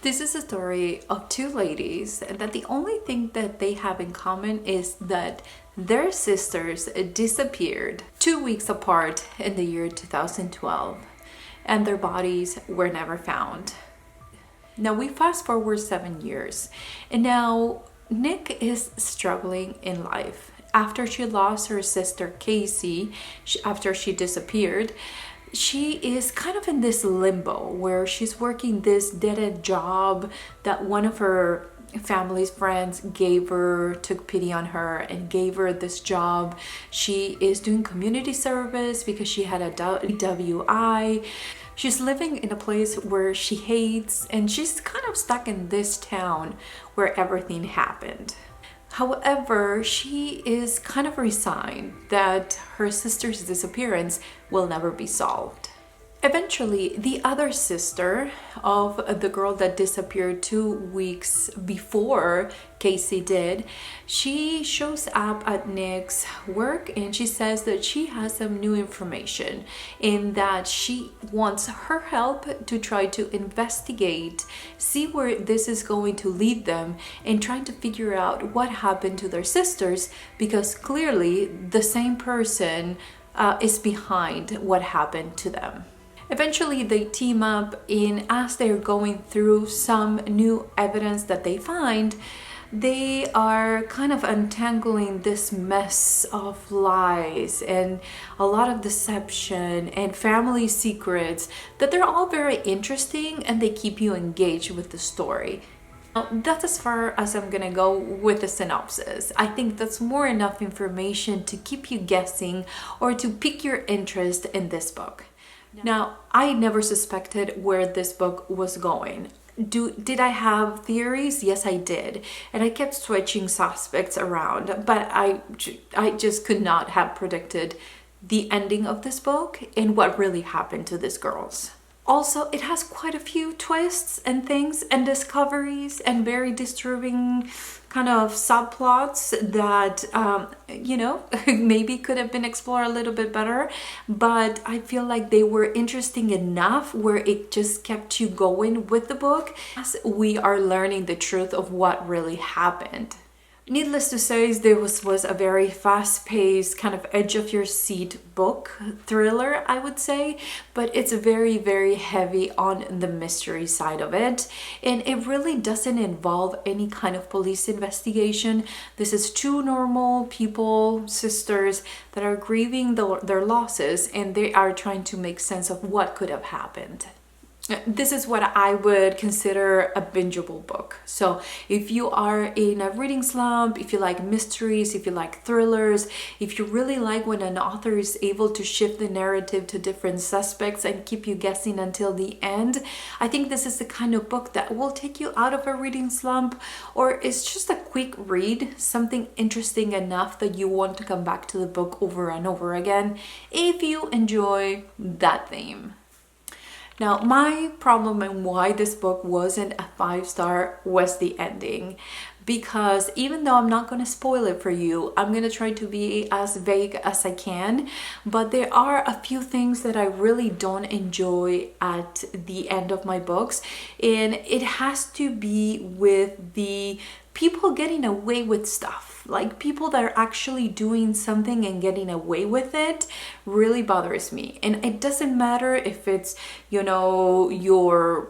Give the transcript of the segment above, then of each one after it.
This is a story of two ladies that the only thing that they have in common is that their sisters disappeared 2 weeks apart in the year 2012 and their bodies were never found. Now we fast forward 7 years and now Nick is struggling in life. After she lost her sister Casey, after she disappeared, she is kind of in this limbo where she's working this dead-end job that one of her family's friends gave her, took pity on her and gave her this job. She is doing community service because she had a DWI. She's living in a place where she hates, and she's kind of stuck in this town where everything happened. However, she is kind of resigned that her sister's disappearance will never be solved. Eventually, the other sister of the girl that disappeared 2 weeks before Casey did, she shows up at Nick's work and she says that she has some new information and that she wants her help to try to investigate, see where this is going to lead them, and trying to figure out what happened to their sisters, because clearly the same person is behind what happened to them. Eventually they team up, and as they're going through some new evidence that they find, they are kind of untangling this mess of lies and a lot of deception and family secrets that they're all very interesting and they keep you engaged with the story. Now, that's as far as I'm gonna go with the synopsis. I think that's more enough information to keep you guessing or to pique your interest in this book. Now, I never suspected where this book was going. Did I have theories? Yes, I did. And I kept switching suspects around, but I just could not have predicted the ending of this book and what really happened to these girls. Also, it has quite a few twists and things and discoveries and very disturbing kind of subplots that, maybe could have been explored a little bit better. But I feel like they were interesting enough where it just kept you going with the book as we are learning the truth of what really happened. Needless to say, this was a very fast-paced, kind of edge-of-your-seat book, thriller, I would say, but it's very, very heavy on the mystery side of it, and it really doesn't involve any kind of police investigation. This is two normal people, sisters, that are grieving their losses, and they are trying to make sense of what could have happened. This is what I would consider a bingeable book. So if you are in a reading slump, if you like mysteries, if you like thrillers, if you really like when an author is able to shift the narrative to different suspects and keep you guessing until the end, I think this is the kind of book that will take you out of a reading slump, or it's just a quick read, something interesting enough that you want to come back to the book over and over again if you enjoy that theme. Now, my problem and why this book wasn't a 5-star was the ending. Because even though I'm not going to spoil it for you, I'm going to try to be as vague as I can. But there are a few things that I really don't enjoy at the end of my books. And it has to be with the people getting away with stuff. Like people that are actually doing something and getting away with it really bothers me. And it doesn't matter if it's, your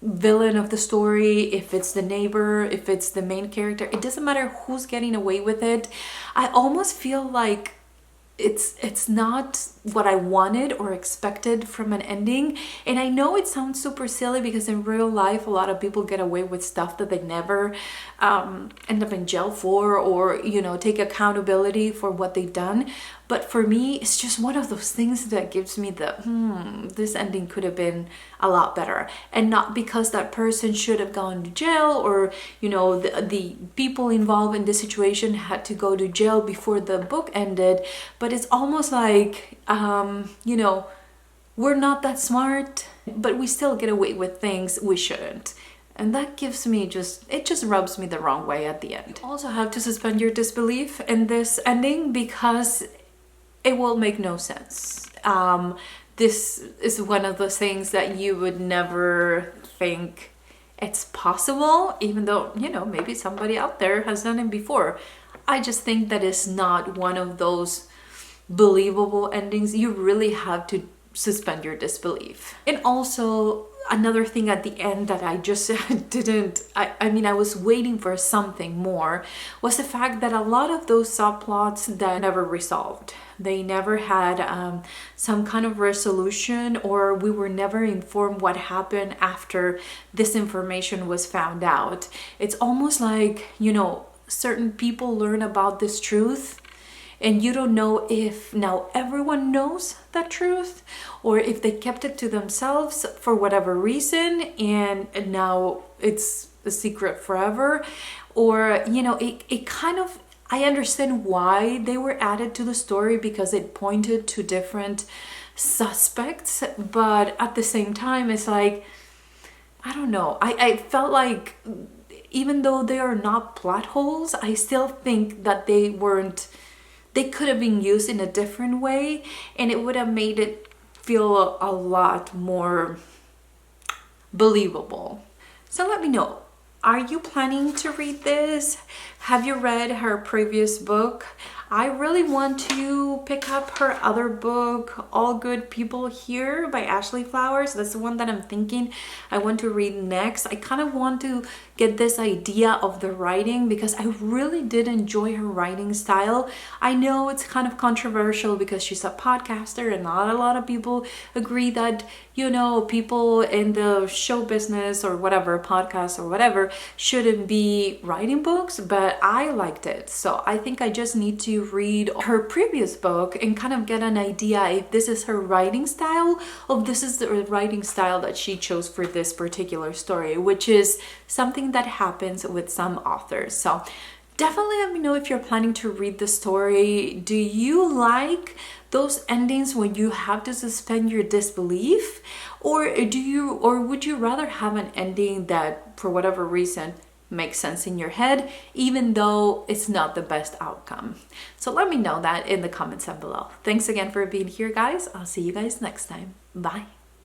villain of the story, if it's the neighbor, if it's the main character, it doesn't matter who's getting away with it. I almost feel like it's not what I wanted or expected from an ending. And I know it sounds super silly because in real life a lot of people get away with stuff that they never end up in jail for, or take accountability for what they've done. But for me, it's just one of those things that gives me the this ending could have been a lot better. And not because that person should have gone to jail, or the people involved in this situation had to go to jail before the book ended. But it's almost like we're not that smart, but we still get away with things we shouldn't. And that gives me it just rubs me the wrong way at the end. You also have to suspend your disbelief in this ending because it will make no sense. This is one of those things that you would never think it's possible, even though, you know, maybe somebody out there has done it before. I just think that it's not one of those believable endings. You really have to suspend your disbelief. And also, another thing at the end that I just didn't, I mean, I was waiting for something more, was the fact that a lot of those subplots that never resolved. They never had some kind of resolution, or we were never informed what happened after this information was found out. It's almost like, you know, certain people learn about this truth and you don't know if now everyone knows that truth, or if they kept it to themselves for whatever reason and now it's a secret forever. Or, you know, it kind of, I understand why they were added to the story because it pointed to different suspects, but at the same time it's like, I don't know, I felt like even though they are not plot holes, I still think that they could have been used in a different way, and it would have made it feel a lot more believable. So let me know, are you planning to read this? Have you read her previous book? I really want to pick up her other book, All Good People Here by Ashley Flowers. That's the one that I'm thinking I want to read next. I kind of want to get this idea of the writing because I really did enjoy her writing style. I know it's kind of controversial because she's a podcaster and not a lot of people agree that, you know, people in the show business or whatever, podcasts or whatever, shouldn't be writing books, but I liked it. So I think I just need to read her previous book and kind of get an idea if this is her writing style or this is the writing style that she chose for this particular story, which is something that happens with some authors. So definitely let me know if you're planning to read the story. Do you like those endings when you have to suspend your disbelief, or would you rather have an ending that for whatever reason makes sense in your head even though it's not the best outcome? So let me know that in the comments down below. Thanks again for being here, guys. I'll see you guys next time. Bye.